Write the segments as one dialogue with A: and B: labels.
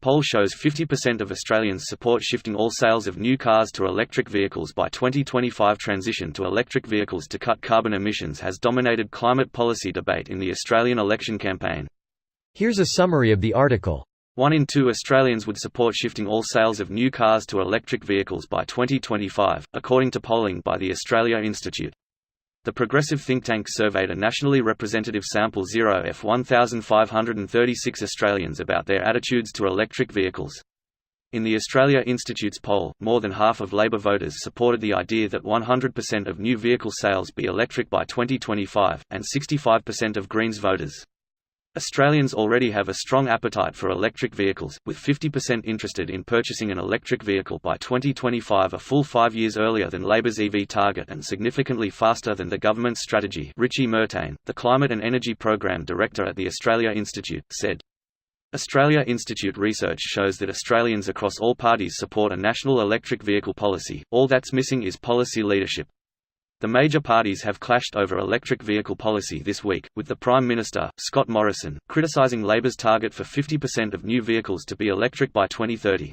A: Poll shows 50% of Australians support shifting all sales of new cars to electric vehicles by 2025. Transition to electric vehicles to cut carbon emissions has dominated climate policy debate in the Australian election campaign.
B: Here's a summary of the article.
A: 1 in 2 Australians would support shifting all sales of new cars to electric vehicles by 2025, according to polling by the Australia Institute. The progressive think tank surveyed a nationally representative sample 1,536 Australians about their attitudes to electric vehicles. In the Australia Institute's poll, more than half of Labor voters supported the idea that 100% of new vehicle sales be electric by 2025, and 65% of Greens voters. Australians already have a strong appetite for electric vehicles, with 50% interested in purchasing an electric vehicle by 2025, a full 5 years earlier than Labor's EV target and significantly faster than the government's strategy. Richie Murtagh, the Climate and Energy Program Director at the Australia Institute, said. Australia Institute research shows that Australians across all parties support a national electric vehicle policy. All that's missing is policy leadership. The major parties have clashed over electric vehicle policy this week, with the Prime Minister, Scott Morrison, criticising Labor's target for 50% of new vehicles to be electric by 2030.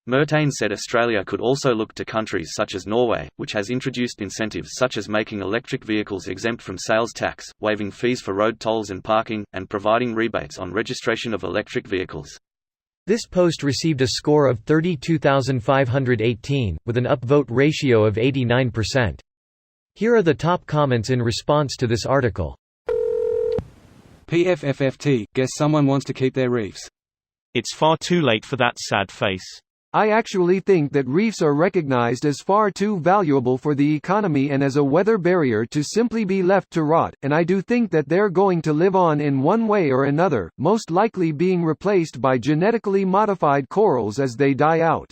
A: Murtagh said Australia could also look to countries such as Norway, which has introduced incentives such as making electric vehicles exempt from sales tax, waiving fees for road tolls and parking, and providing rebates on registration of electric vehicles.
B: This post received a score of 32,518, with an upvote ratio of 89%. Here are the top comments in response to this article.
C: PFFFT, guess someone wants to keep their reefs.
D: It's far too late for that sad face.
E: I actually think that reefs are recognized as far too valuable for the economy and as a weather barrier to simply be left to rot, and I do think that they're going to live on in one way or another, most likely being replaced by genetically modified corals as they die out.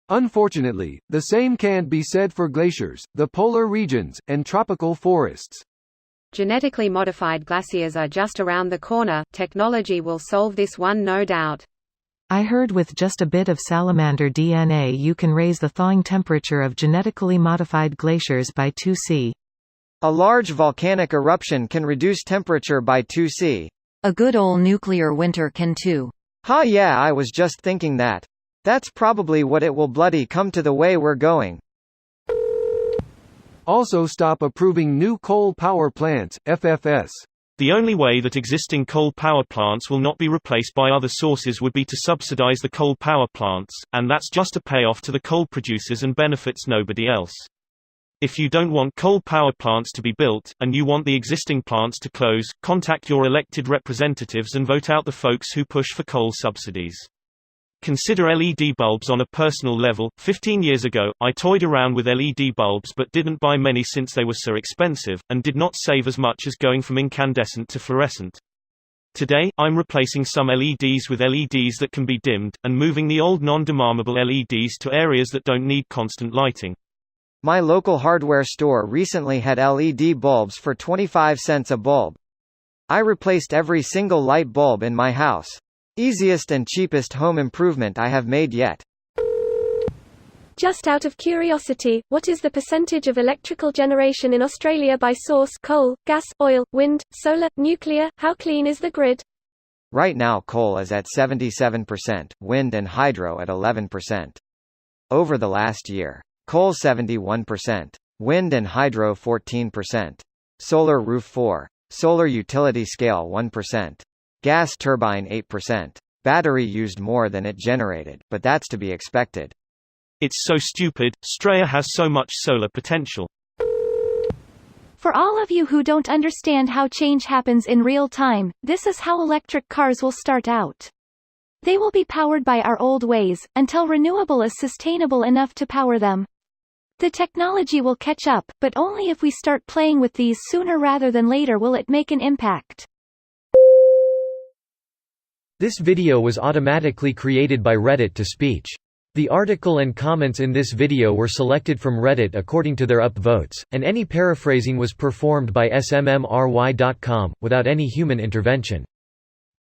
E: Unfortunately, the same can't be said for glaciers, the polar regions, and tropical forests.
F: Genetically modified glaciers are just around the corner. Technology will solve this one, no doubt.
G: I heard with just a bit of salamander DNA you can raise the thawing temperature of genetically modified glaciers by 2°C.
H: A large volcanic eruption can reduce temperature by 2°C.
I: A good ol' nuclear winter can too.
H: Yeah, I was just thinking that. That's probably what it will bloody come to the way we're going.
E: Also stop approving new coal power plants, FFS.
D: The only way that existing coal power plants will not be replaced by other sources would be to subsidize the coal power plants, and that's just a payoff to the coal producers and benefits nobody else. If you don't want coal power plants to be built, and you want the existing plants to close, contact your elected representatives and vote out the folks who push for coal subsidies. Consider LED bulbs on a personal level. 15 years ago, I toyed around with LED bulbs but didn't buy many since they were so expensive, and did not save as much as going from incandescent to fluorescent. Today, I'm replacing some LEDs with LEDs that can be dimmed, and moving the old non-dimmable LEDs to areas that don't need constant lighting.
H: My local hardware store recently had LED bulbs for 25 cents a bulb. I replaced every single light bulb in my house. Easiest and cheapest home improvement I have made yet.
J: Just out of curiosity, what is the percentage of electrical generation in Australia by source: coal, gas, oil, wind, solar, nuclear? How clean is the grid?
H: Right now coal is at 77%, wind and hydro at 11%. Over the last year, coal 71%, wind and hydro 14%. Solar roof 4%. Solar utility scale 1%. Gas turbine 8%. Battery used more than it generated, but that's to be expected.
D: It's so stupid. Australia has so much solar potential.
J: For all of you who don't understand how change happens in real time, this is how electric cars will start out. They will be powered by our old ways, until renewable is sustainable enough to power them. The technology will catch up, but only if we start playing with these sooner rather than later will it make an impact.
B: This video was automatically created by Reddit to speech. The article and comments in this video were selected from Reddit according to their upvotes, and any paraphrasing was performed by smmry.com, without any human intervention.